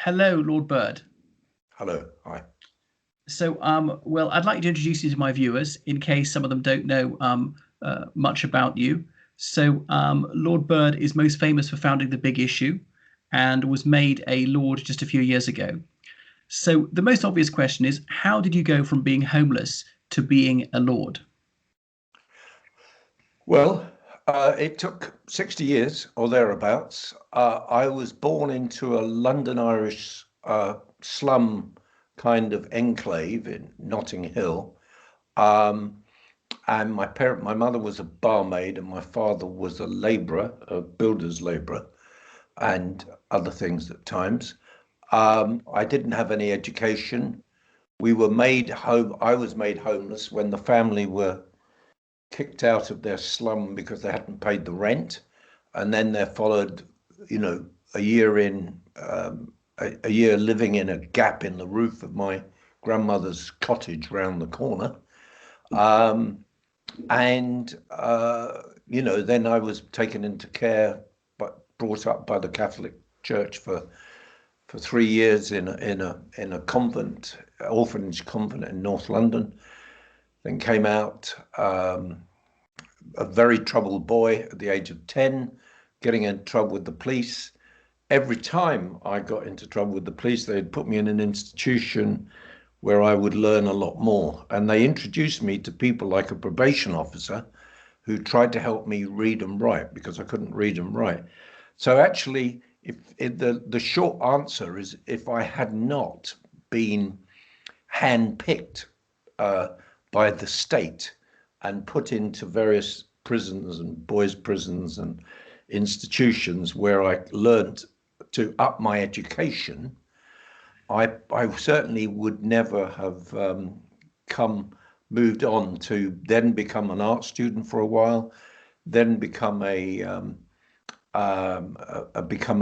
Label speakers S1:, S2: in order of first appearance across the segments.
S1: Hello, Lord Bird.
S2: Hello. Hi.
S1: Well, I'd like to introduce you to my viewers in case some of them don't know much about you. Lord Bird is most famous for founding the Big Issue and was made a Lord just a few years ago. So, the most obvious question is how did you go from being homeless to being a Lord?
S2: Well, it took 60 years or thereabouts. I was born into a London Irish slum kind of enclave in Notting Hill. Um, and my mother was a barmaid, and my father was a labourer, a builder's labourer, and other things at times. I didn't have any education. We were made home. I was made homeless when the family were kicked out of their slum because they hadn't paid the rent, and then there followed, a year in a year living in a gap in the roof of my grandmother's cottage round the corner. Um, and then I was taken into care, but brought up by the Catholic Church for 3 years in a convent, orphanage convent in North London. Then came out, a very troubled boy at the age of 10, getting in trouble with the police. Every time I got into trouble with the police, they'd put me in an institution where I would learn a lot more. And they introduced me to people like a probation officer who tried to help me read and write because I couldn't read and write. So actually, if the short answer is if I had not been handpicked uh, by the state and put into various prisons and boys' prisons and institutions where I learned to up my education, I certainly would never have come moved on to then become an art student for a while, then become a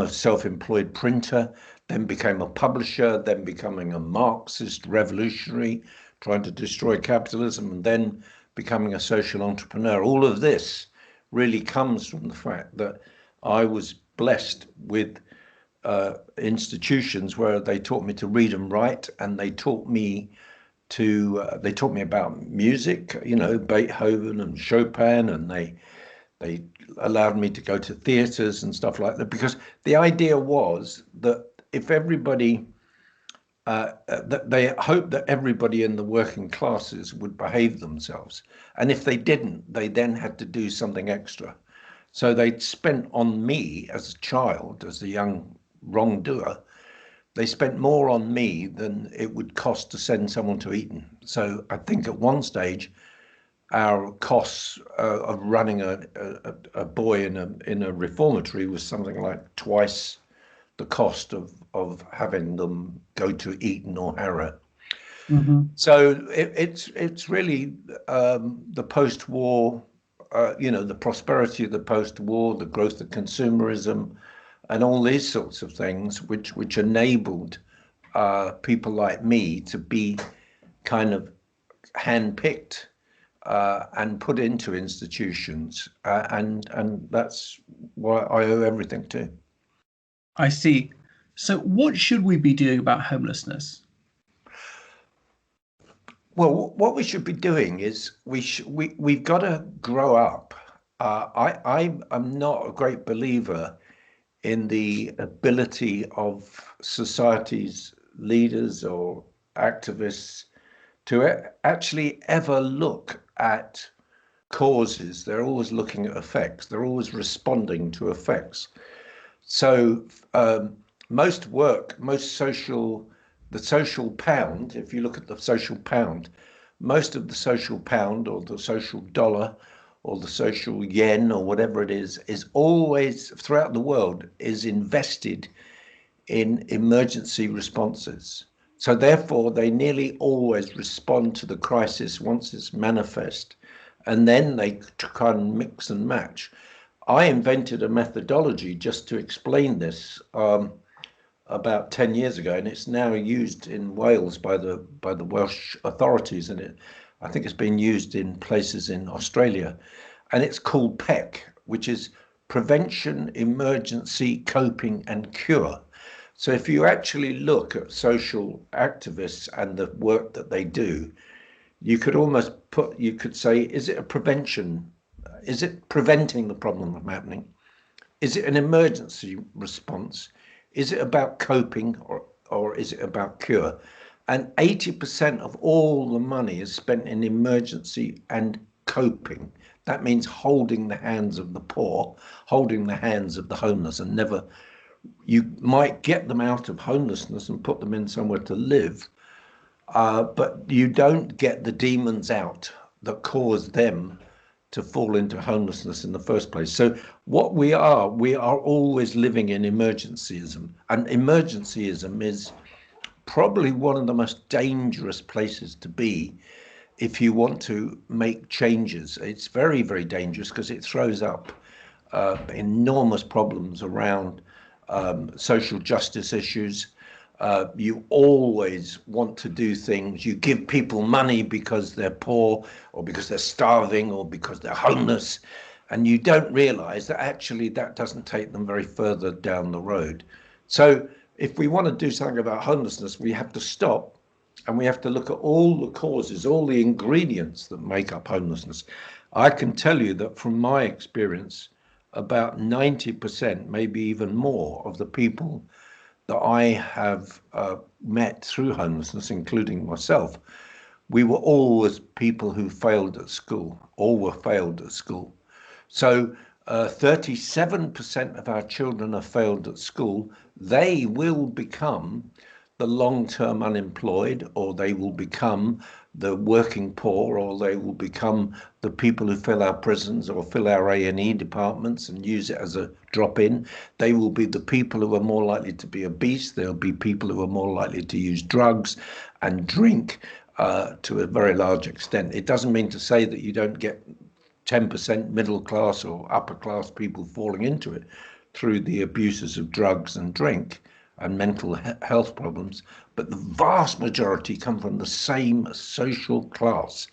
S2: self-employed printer, then became a publisher, then becoming a Marxist revolutionary, trying to destroy capitalism, and then becoming a social entrepreneur. All of this really comes from the fact that I was blessed with institutions where they taught me to read and write, and they taught me about music, Beethoven and Chopin, and they allowed me to go to theaters and stuff like that, because the idea was that if everybody that they hoped that everybody in the working classes would behave themselves, and if they didn't, they then had to do something extra. So they'd spent on me as a child, as a young wrongdoer, they spent more on me than it would cost to send someone to Eton. So I think at one stage our costs of running a boy in a reformatory was something like twice the cost of having them go to Eton or Harrow.
S1: Hmm.
S2: So it's really the post-war, the prosperity of the post-war, the growth of consumerism, and all these sorts of things, which enabled people like me to be kind of handpicked and put into institutions, and that's why I owe everything to.
S1: I see. So, what should we be doing about homelessness?
S2: Well, what we should be doing is we've got to grow up. I'm not a great believer in the ability of society's leaders or activists to actually ever look at causes. They're always looking at effects. They're always responding to effects. So the social pound, if you look at the social pound, most of the social pound or the social dollar or the social yen or whatever it is always throughout the world is invested in emergency responses. So therefore, they nearly always respond to the crisis once it's manifest, and then they try and mix and match. I invented a methodology just to explain this about 10 years ago, and it's now used in Wales by the Welsh authorities, and I think it's been used in places in Australia, and it's called PEC, which is Prevention, Emergency, Coping and Cure. So if you actually look at social activists and the work that they do, you could say, is it a prevention? Is it preventing the problem from happening? Is it an emergency response? Is it about coping, or is it about cure? And 80% of all the money is spent in emergency and coping. That means holding the hands of the poor, holding the hands of the homeless, and never, you might get them out of homelessness and put them in somewhere to live, but you don't get the demons out that cause them to fall into homelessness in the first place. So what we are always living in emergencyism, and emergencyism is probably one of the most dangerous places to be if you want to make changes. It's very, very dangerous because it throws up enormous problems around social justice issues. You always want to do things. You give people money because they're poor, or because they're starving, or because they're homeless, and you don't realize that actually that doesn't take them very further down the road. So if we want to do something about homelessness, we have to stop and we have to look at all the causes, all the ingredients that make up homelessness. I can tell you that from my experience, about 90%, maybe even more, of the people that I have met through homelessness, including myself, we were always people who failed at school, all were failed at school. So 37% of our children are failed at school. They will become the long-term unemployed, or they will become the working poor, or they will become the people who fill our prisons or fill our A&E departments and use it as a drop-in. They will be the people who are more likely to be obese. There'll be people who are more likely to use drugs and drink to a very large extent. It doesn't mean to say that you don't get 10% middle class or upper class people falling into it through the abuses of drugs and drink and mental health problems, but the vast majority come from the same social class.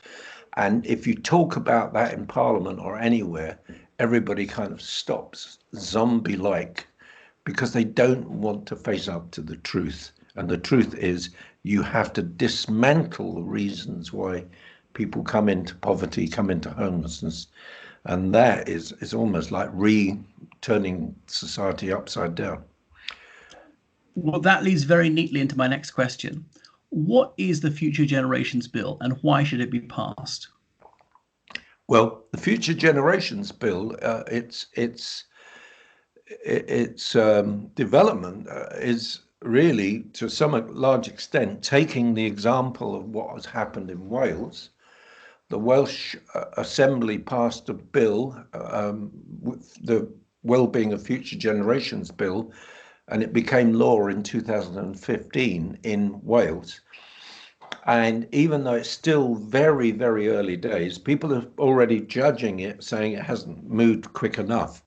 S2: And if you talk about that in Parliament or anywhere, everybody kind of stops, zombie-like, because they don't want to face up to the truth. And the truth is, you have to dismantle the reasons why people come into poverty, come into homelessness. And that is almost like turning society upside down.
S1: Well, that leads very neatly into my next question. What is the Future Generations Bill and why should it be passed?
S2: Well, the Future Generations Bill, its development is really, to some large extent, taking the example of what has happened in Wales. The Welsh Assembly passed a bill, the Wellbeing of Future Generations Bill, and it became law in 2015 in Wales. And even though it's still very, very early days, people are already judging it, saying it hasn't moved quick enough.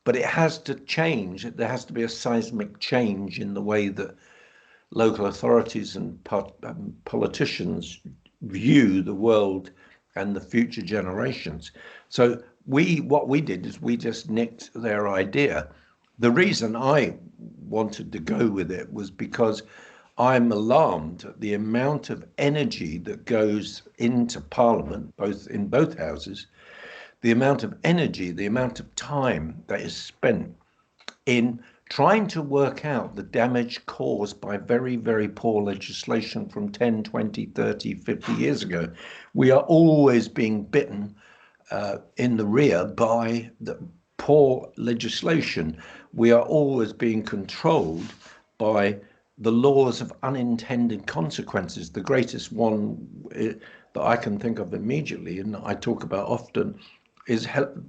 S2: But it has to change. There has to be a seismic change in the way that local authorities and politicians view the world and the future generations. So what we did is we just nicked their idea. The reason I wanted to go with it was because I'm alarmed at the amount of energy that goes into Parliament, in both houses, the amount of energy, the amount of time that is spent in trying to work out the damage caused by very, very poor legislation from 10, 20, 30, 50 years ago. We are always being bitten in the rear by the poor legislation. We are always being controlled by the laws of unintended consequences. The greatest one that I can think of immediately, and I talk about often, is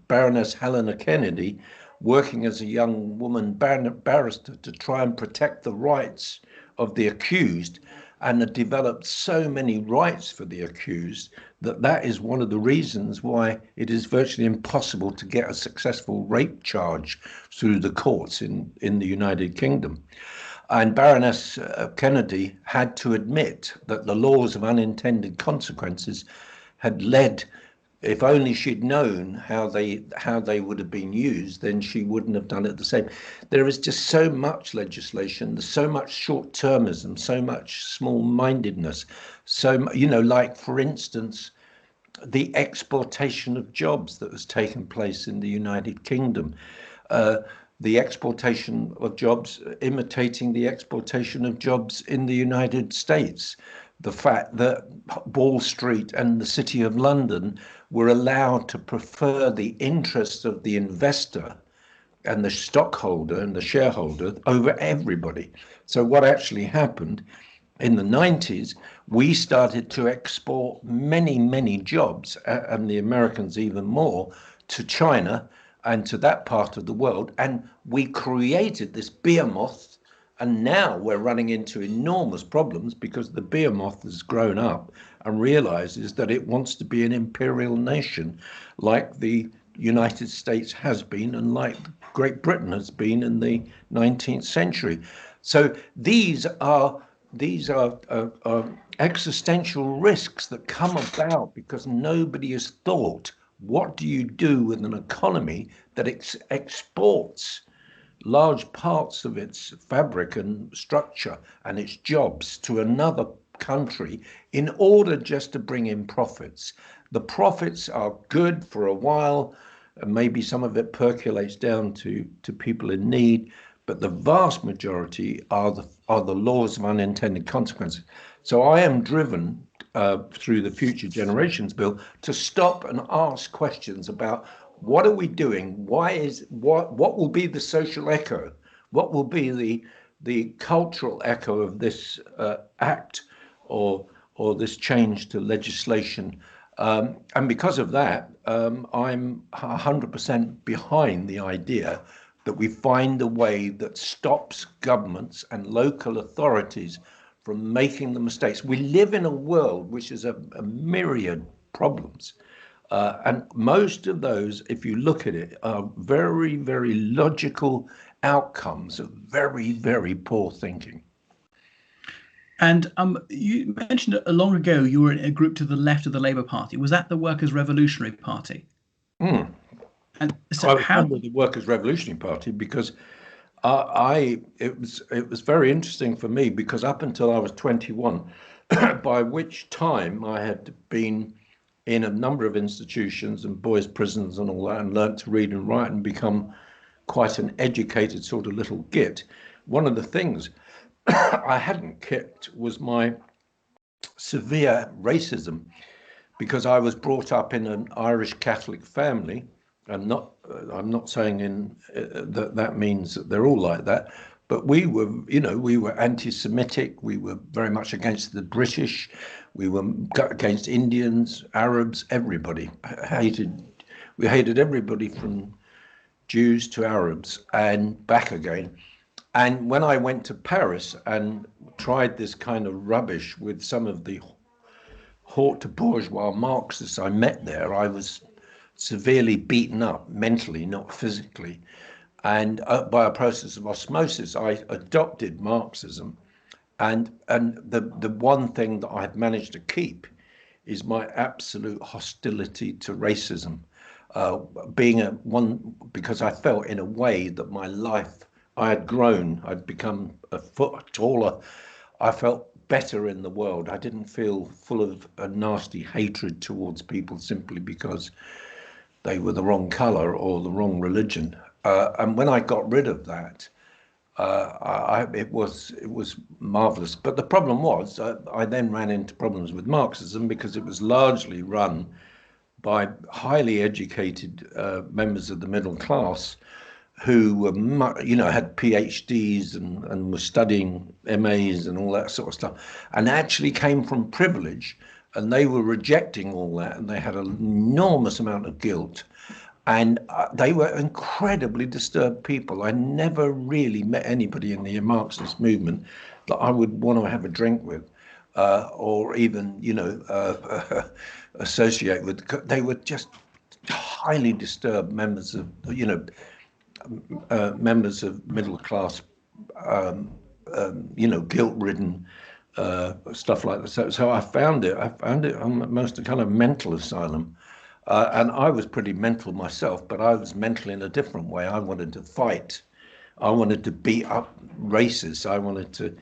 S2: Baroness Helena Kennedy, working as a young woman barrister to try and protect the rights of the accused, and had developed so many rights for the accused that is one of the reasons why it is virtually impossible to get a successful rape charge through the courts in the United Kingdom. And Baroness Kennedy had to admit that the laws of unintended consequences had led If only she'd known how they would have been used, then she wouldn't have done it the same. There is just so much legislation, there's so much short-termism, so much small-mindedness. So, like for instance, the exportation of jobs that has taken place in the United Kingdom, uh, the exportation of jobs imitating the exportation of jobs in the United States. The fact that Wall Street and the City of London were allowed to prefer the interests of the investor and the stockholder and the shareholder over everybody. So what actually happened in the 90s, we started to export many, many jobs, and the Americans even more, to China and to that part of the world. And we created this behemoth. And now we're running into enormous problems because the behemoth has grown up and realizes that it wants to be an imperial nation like the United States has been and like Great Britain has been in the 19th century. So these are existential risks that come about because nobody has thought, what do you do with an economy that exports large parts of its fabric and structure and its jobs to another country in order just to bring in profits? The profits are good for a while, and maybe some of it percolates down to people in need, but the vast majority are the laws of unintended consequences. So I am driven through the Future Generations Bill to stop and ask questions about what are we doing? What will be the social echo? What will be the cultural echo of this act or this change to legislation? And because of that, I'm 100% behind the idea that we find a way that stops governments and local authorities from making the mistakes. We live in a world which is a myriad problems. And most of those, if you look at it, are very, very logical outcomes of very, very poor thinking.
S1: And you mentioned long ago you were in a group to the left of the Labour Party. Was that the Workers' Revolutionary Party?
S2: Mm.
S1: And so
S2: I was
S1: how?
S2: member of the Workers' Revolutionary Party because it was very interesting for me because up until I was 21, by which time I had been in a number of institutions and boys' prisons and all that, and learnt to read and write and become quite an educated sort of little git. One of the things I hadn't kicked was my severe racism because I was brought up in an Irish Catholic family. I'm not saying that means that they're all like that, but we were anti-Semitic. We were very much against the British. We were against Indians, Arabs, everybody. We hated everybody from Jews to Arabs and back again. And when I went to Paris and tried this kind of rubbish with some of the haute bourgeois Marxists I met there, I was severely beaten up mentally, not physically. And by a process of osmosis, I adopted Marxism. And the one thing that I had managed to keep is my absolute hostility to racism. Uh, being a one because I felt in a way that my life I had grown, I'd become a foot taller. I felt better in the world. I didn't feel full of a nasty hatred towards people simply because they were the wrong color or the wrong religion. And when I got rid of that, it was marvelous. But the problem was, I then ran into problems with Marxism because it was largely run by highly educated members of the middle class who were, had PhDs and were studying MAs and all that sort of stuff, and actually came from privilege, and they were rejecting all that, and they had an enormous amount of guilt, and they were incredibly disturbed people. I never really met anybody in the Marxist movement that I would want to have a drink with, or even, associate with. They were just highly disturbed members of, members of middle class, guilt-ridden stuff like that. So I found it almost a kind of mental asylum. And I was pretty mental myself, but I was mental in a different way. I wanted to fight. I wanted to beat up racists. I wanted to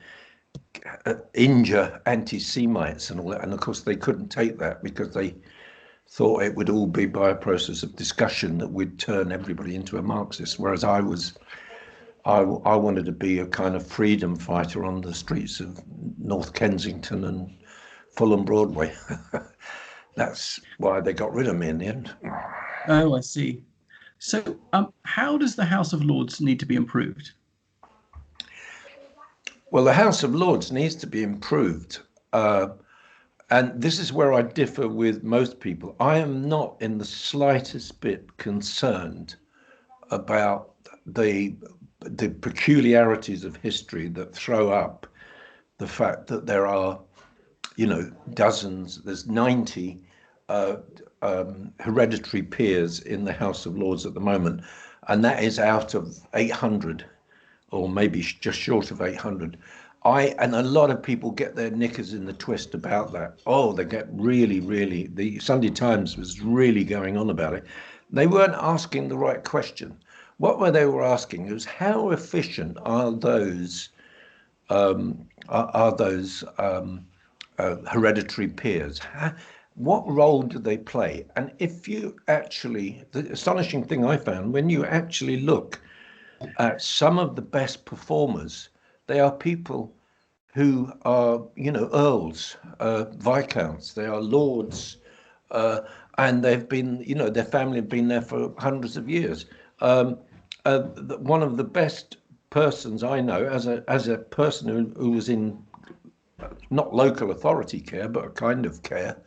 S2: injure anti-Semites and all that. And of course, they couldn't take that because they thought it would all be by a process of discussion that would turn everybody into a Marxist. Whereas I wanted to be a kind of freedom fighter on the streets of North Kensington and Fulham Broadway. That's why they got rid of me in the end.
S1: Oh, I see. So, how does the House of Lords need to be improved?
S2: Well, the House of Lords needs to be improved. And this is where I differ with most people. I am not in the slightest bit concerned about the peculiarities of history that throw up the fact that there are, dozens, there's 90 hereditary peers in the House of Lords at the moment, and that is out of 800, or maybe just short of 800. And a lot of people get their knickers in the twist about that. Oh, they get really, really, the Sunday Times was really going on about it. They weren't asking the right question. What they were asking was, how efficient are those hereditary peers? What role do they play? And if you actually, the astonishing thing I found, when you actually look at some of the best performers, they are people who are, earls, viscounts, they are lords, and they've been, their family have been there for hundreds of years. One of the best persons I know, as a person who was in not local authority care, but a kind of care,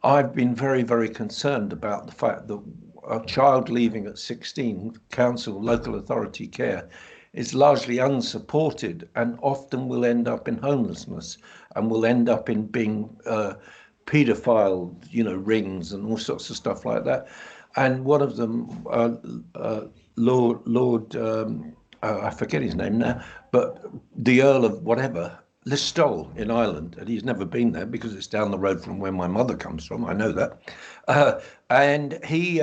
S2: I've been very, very concerned about the fact that a child leaving at 16, council, local authority care, is largely unsupported and often will end up in homelessness and will end up in being paedophile, rings and all sorts of stuff like that. And one of them, Lord, I forget his name now, but the Earl of whatever, Listowel in Ireland, and he's never been there because it's down the road from where my mother comes from. I know that, and he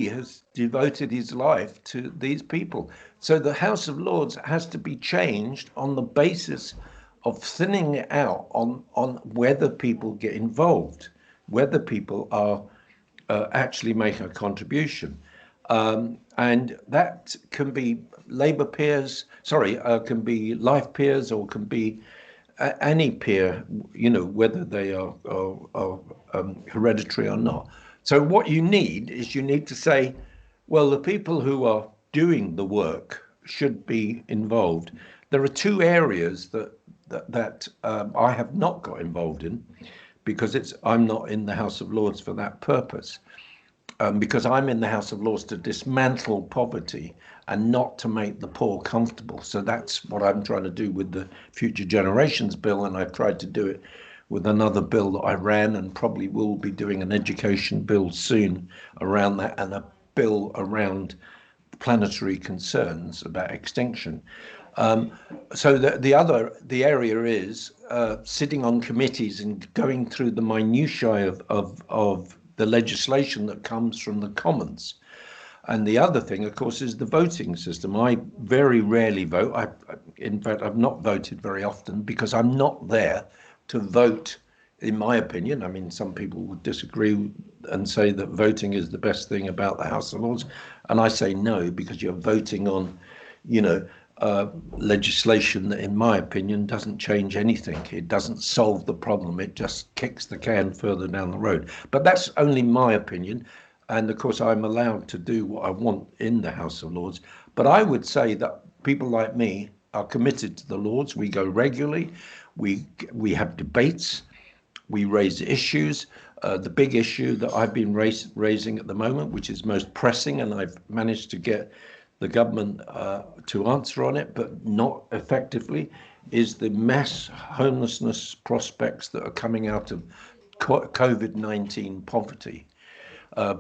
S2: has devoted his life to these people. So the House of Lords has to be changed on the basis of thinning it out on whether people get involved, whether people are actually making a contribution. And that can be Labour peers, can be Life peers, or can be any peer, whether they are hereditary or not. So what you need is, you need to say, well, the people who are doing the work should be involved. There are two areas that I have not got involved in because I'm not in the House of Lords for that purpose. Because I'm in the House of Lords to dismantle poverty and not to make the poor comfortable. So that's what I'm trying to do with the Future Generations Bill, and I've tried to do it with another bill that I ran, and probably will be doing an education bill soon around that, and a bill around planetary concerns about extinction. So the area is sitting on committees and going through the minutiae of the legislation that comes from the Commons. And the other thing, of course, is the voting system. I very rarely vote. In fact, I've not voted very often because I'm not there to vote, in my opinion. I mean, some people would disagree and say that voting is the best thing about the House of Lords. And I say no, because you're voting on, legislation that, in my opinion, doesn't change anything. It doesn't solve the problem. It just kicks the can further down the road. But that's only my opinion. And of course, I'm allowed to do what I want in the House of Lords. But I would say that people like me are committed to the Lords. We go regularly. We have debates. We raise issues. The big issue that I've been raising at the moment, which is most pressing, and I've managed to get the government to answer on it, but not effectively, is the mass homelessness prospects that are coming out of COVID-19 poverty.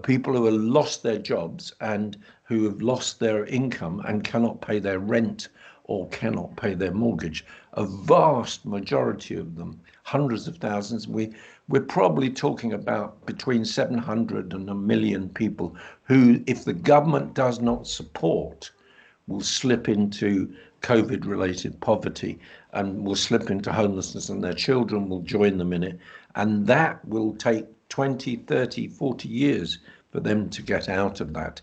S2: People who have lost their jobs and who have lost their income and cannot pay their rent or cannot pay their mortgage. A vast majority of them, hundreds of thousands, we're probably talking about between 700 and a million people who, if the government does not support, will slip into COVID related poverty and will slip into homelessness, and their children will join them in it. And that will take 20, 30, 40 years for them to get out of that.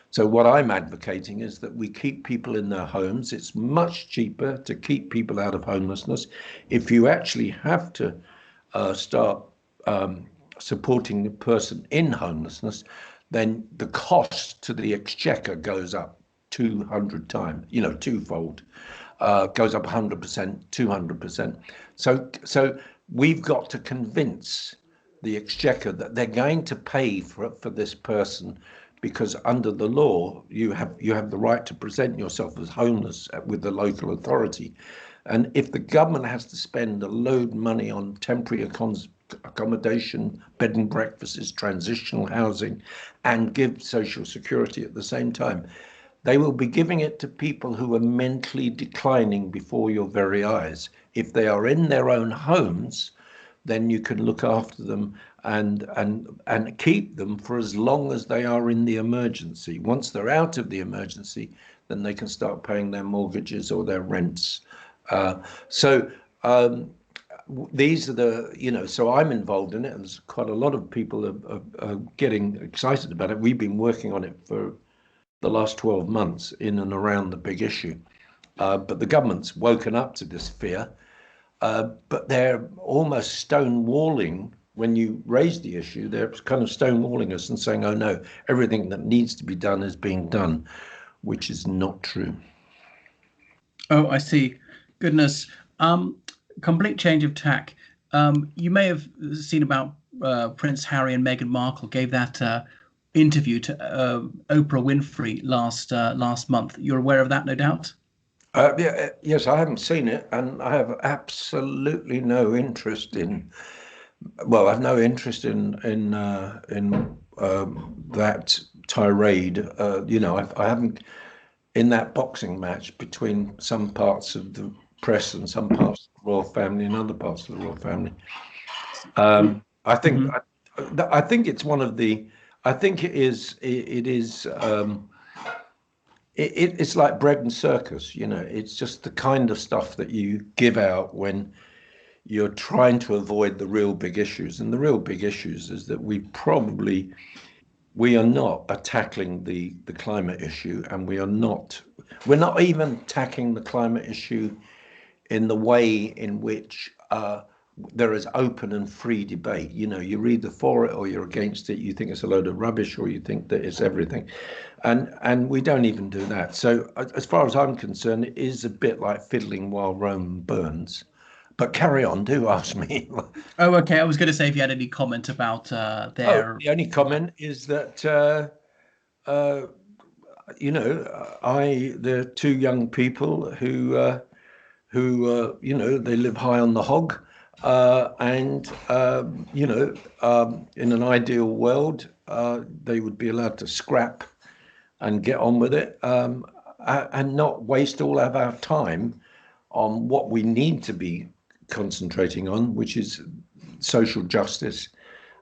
S2: So what I'm advocating is that we keep people in their homes. It's much cheaper to keep people out of homelessness. If you actually have to start supporting the person in homelessness, then the cost to the exchequer goes up 200 times, twofold, goes up 100%, 200%. So we've got to convince the exchequer that they're going to pay for this person, because under the law you have the right to present yourself as homeless with the local authority. And if the government has to spend a load of money on temporary accommodation, bed and breakfasts, transitional housing, and give social security at the same time, they will be giving it to people who are mentally declining before your very eyes. If they are in their own homes, then you can look after them and keep them for as long as they are in the emergency. Once they're out of the emergency, then they can start paying their mortgages or their rents. So these are so I'm involved in it, and there's quite a lot of people are getting excited about it. We've been working on it for the last 12 months in and around the big issue. But the government's woken up to this fear, but they're almost stonewalling. When you raise the issue, they're kind of stonewalling us and saying, oh no, everything that needs to be done is being done, which is not true.
S1: Oh, I see. Goodness. Complete change of tack. You may have seen about Prince Harry and Meghan Markle gave that interview to Oprah Winfrey last month. You're aware of that, no doubt?
S2: Yes, I haven't seen it, and I have absolutely no interest in. Well, I've no interest in that tirade. I haven't, in that boxing match between some parts of the press and some parts of the royal family and other parts of the royal family. I think
S1: Mhm.
S2: I think it's one of the. I think it is. It is. It's like bread and circus. It's just the kind of stuff that you give out when you're trying to avoid the real big issues. And the real big issues is that we are not tackling the climate issue, and we're not even tackling the climate issue in the way in which there is open and free debate. You're either for it or you're against it. You think it's a load of rubbish, or you think that it's everything, and we don't even do that. So as far as I'm concerned, it is a bit like fiddling while Rome burns. But carry on, do ask me.
S1: Oh, okay. I was going to say if you had any comment about
S2: Oh,
S1: their.
S2: the only comment is that uh, there are two young people who they live high on the hog, and in an ideal world, they would be allowed to scrap and get on with it, and not waste all of our time on what we need to be concentrating on, which is social justice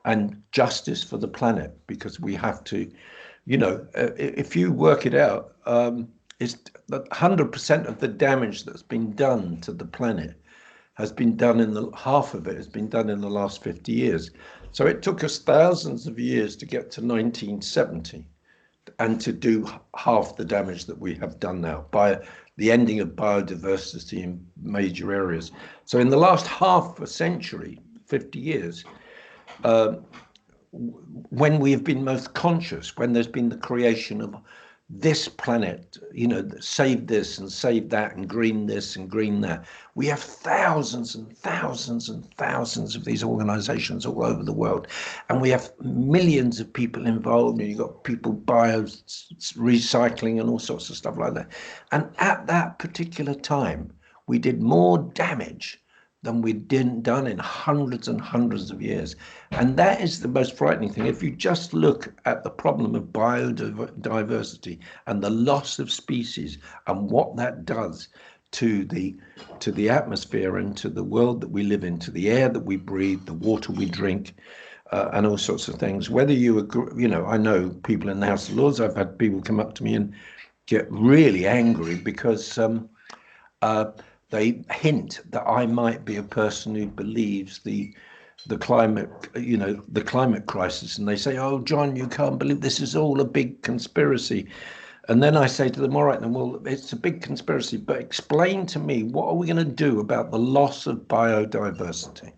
S2: and justice for the planet, because we have to, if you work it out, it's 100% of the damage that's been done to the planet has been done half of it has been done in the last 50 years. So it took us thousands of years to get to 1970 and to do half the damage that we have done now by the ending of biodiversity in major areas. So in the last half a century, 50 years, when we have been most conscious, when there's been the creation of this planet, save this and save that and green this and green that. We have thousands and thousands and thousands of these organizations all over the world. And we have millions of people involved, and you've got people recycling and all sorts of stuff like that. And at that particular time, we did more damage than we'd done in hundreds and hundreds of years. And that is the most frightening thing. If you just look at the problem of biodiversity and the loss of species and what that does to the atmosphere and to the world that we live in, to the air that we breathe, the water we drink, and all sorts of things. Whether you agree, I know people in the House of Lords, I've had people come up to me and get really angry because they hint that I might be a person who believes the climate, the climate crisis, and they say, "Oh, John, you can't believe this is all a big conspiracy." And then I say to them, all right, then, well, it's a big conspiracy, but explain to me, what are we going to do about the loss of biodiversity?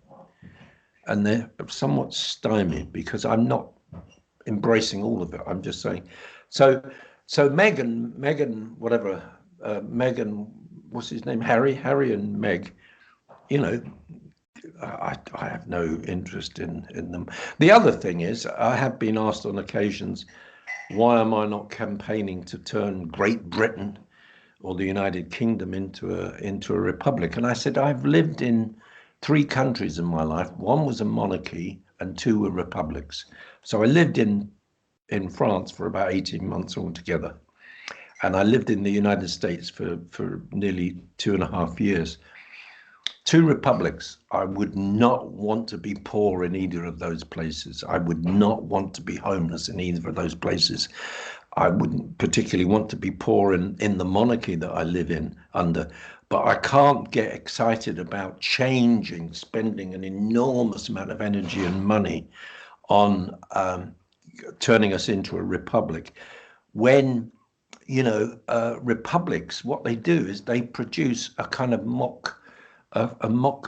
S2: And they're somewhat stymied because I'm not embracing all of it. I'm just saying. So Meghan, whatever, Meghan, what's his name? Harry and Meg, I have no interest in them. The other thing is, I have been asked on occasions, why am I not campaigning to turn Great Britain or the United Kingdom into a republic? And I said, I've lived in 3 countries in my life. One was a monarchy and 2 were republics. So I lived in France for about 18 months altogether. And I lived in the United States for nearly 2.5 years. 2 republics. I would not want to be poor in either of those places. I would not want to be homeless in either of those places. I wouldn't particularly want to be poor in the monarchy that I live in under, but I can't get excited about spending an enormous amount of energy and money on turning us into a republic when, republics, what they do is they produce a kind of mock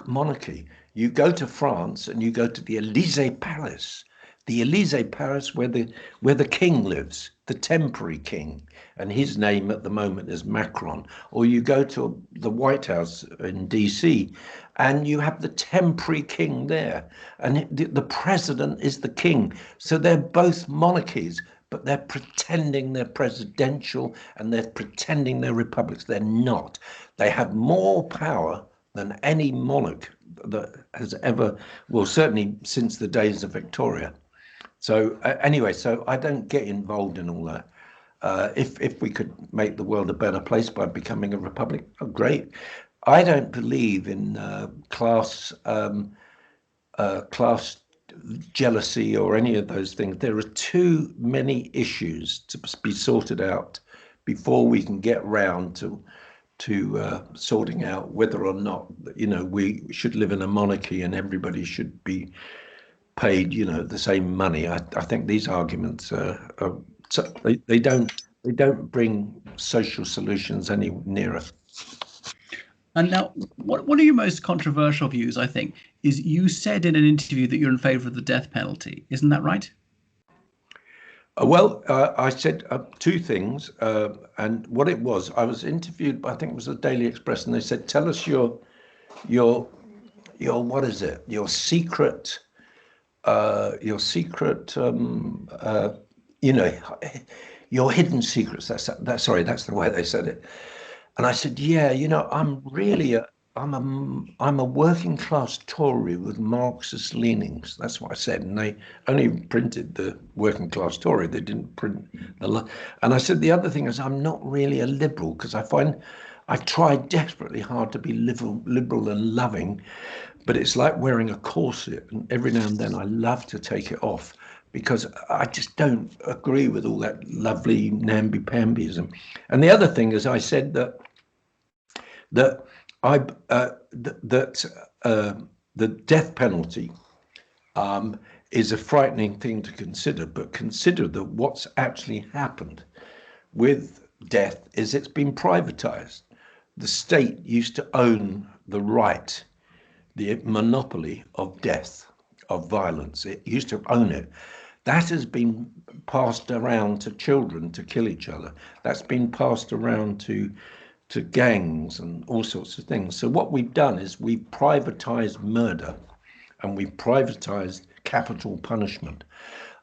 S2: monarchy. You go to France and you go to the Élysée Palace, where the king lives, the temporary king, and his name at the moment is Macron. Or you go to the White House in DC, and you have the temporary king there, and the president is the king. So they're both monarchies, but they're pretending they're presidential and they're pretending they're republics. They're not. They have more power than any monarch that has ever, well, certainly since the days of Victoria. So anyway, so I don't get involved in all that. If we could make the world a better place by becoming a republic, oh, great. I don't believe in class jealousy or any of those things. There are too many issues to be sorted out before we can get round to sorting out whether or not we should live in a monarchy and everybody should be paid the same money. I think these arguments they don't bring social solutions any nearer.
S1: And now, one of your most controversial views, I think, is you said in an interview that you're in favour of the death penalty. Isn't that right?
S2: Well, I said 2 things, and what it was, I was interviewed, I think it was the Daily Express, and they said, "Tell us your what is it? Your secret, your hidden secrets." That's the way they said it. And I said, "Yeah, I'm really I'm a working class Tory with Marxist leanings." That's what I said. And they only printed the working class Tory. They didn't print and I said, the other thing is I'm not really a liberal, because I find I try desperately hard to be liberal and loving, but it's like wearing a corset, and every now and then I love to take it off because I just don't agree with all that lovely namby-pambyism. And the other thing is I said that the death penalty is a frightening thing to consider, but consider that what's actually happened with death is it's been privatized. The state used to own the right, the monopoly of death, of violence. It used to own it. That has been passed around to children to kill each other. That's been passed around to gangs and all sorts of things. So what we've done is we've privatized murder and we've privatized capital punishment.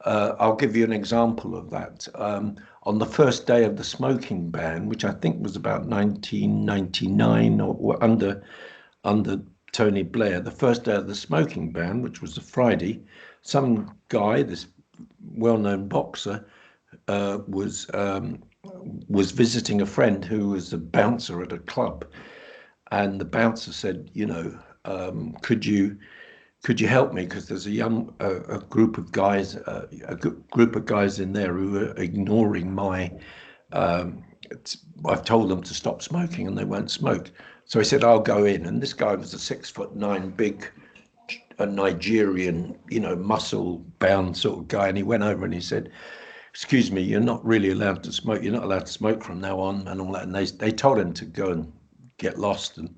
S2: I'll give you an example of that. On the first day of the smoking ban, which I think was about 1999 or under Tony Blair, the first day of the smoking ban, which was a Friday, some guy, this well-known boxer, was visiting a friend who was a bouncer at a club, and the bouncer said, could you help me, because there's a group of guys in there who are ignoring my I've told them to stop smoking and they won't smoke. So he said, I'll go in. And this guy was a 6'9" big Nigerian, muscle bound sort of guy. And he went over and he said, excuse me, you're not really allowed to smoke. You're not allowed to smoke from now on and all that. And they told him to go and get lost. And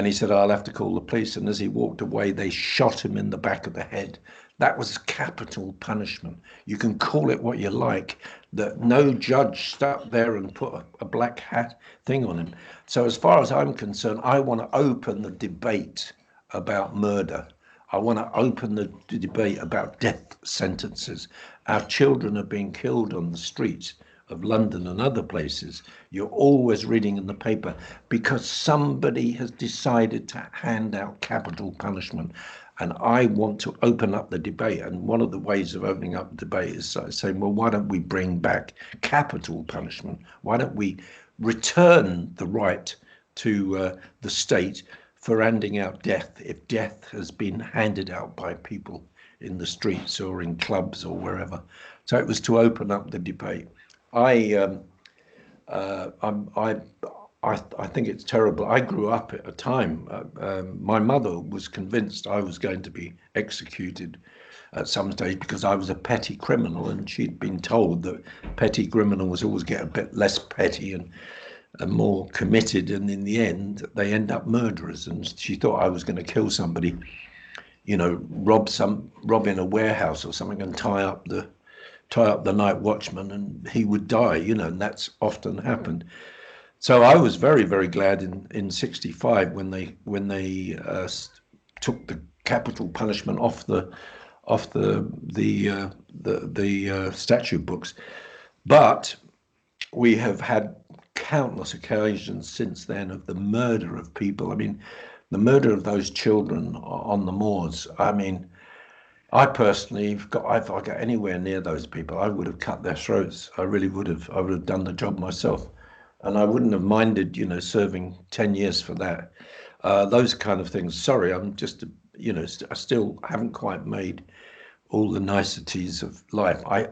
S2: he said, I'll have to call the police. And as he walked away, they shot him in the back of the head. That was capital punishment. You can call it what you like. That no judge stuck there and put a black hat thing on him. So as far as I'm concerned, I want to open the debate about murder. I want to open the debate about death sentences. Our children are being killed on the streets of London and other places. You're always reading in the paper because somebody has decided to hand out capital punishment. And I want to open up the debate. And one of the ways of opening up the debate is saying, well, why don't we bring back capital punishment? Why don't we return the right to the state for handing out death if death has been handed out by people in the streets or in clubs or wherever? So it was to open up the debate. I think it's terrible. I grew up at a time, my mother was convinced I was going to be executed at some stage because I was a petty criminal, and she'd been told that petty criminals always get a bit less petty and more committed, and in the end they end up murderers. And she thought I was going to kill somebody, rob in a warehouse or something and tie up the night watchman and he would die, and that's often happened. So I was very, very glad in '65 when they took the capital punishment off the statute books. But we have had countless occasions since then of the murder of people. I mean, the murder of those children on the moors. I mean, I personally, if I got anywhere near those people, I would have cut their throats. I really would have. I would have done the job myself. And I wouldn't have minded, serving 10 years for that. Those kind of things. Sorry, I'm just, I still haven't quite made all the niceties of life. I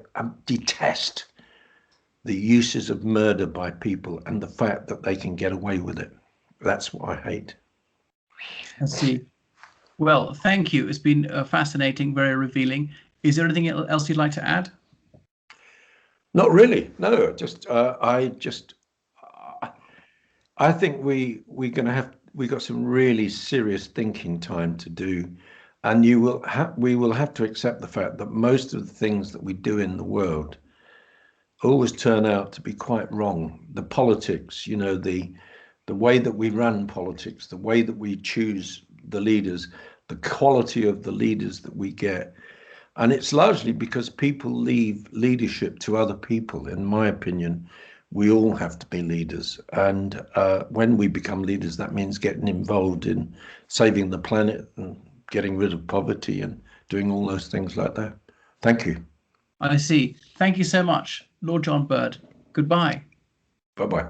S2: detest the uses of murder by people and the fact that they can get away with it. That's what I hate.
S1: I see. Well, thank you. It's been fascinating, very revealing. Is there anything else you'd like to add?
S2: Not really. No, I think we got some really serious thinking time to do, and we will have to accept the fact that most of the things that we do in the world always turn out to be quite wrong. The politics, the way that we run politics, the way that we choose the leaders, the quality of the leaders that we get. And it's largely because people leave leadership to other people. In my opinion, we all have to be leaders. And when we become leaders, that means getting involved in saving the planet and getting rid of poverty and doing all those things like that. Thank you.
S1: I see. Thank you so much, Lord John Bird. Goodbye.
S2: Bye-bye.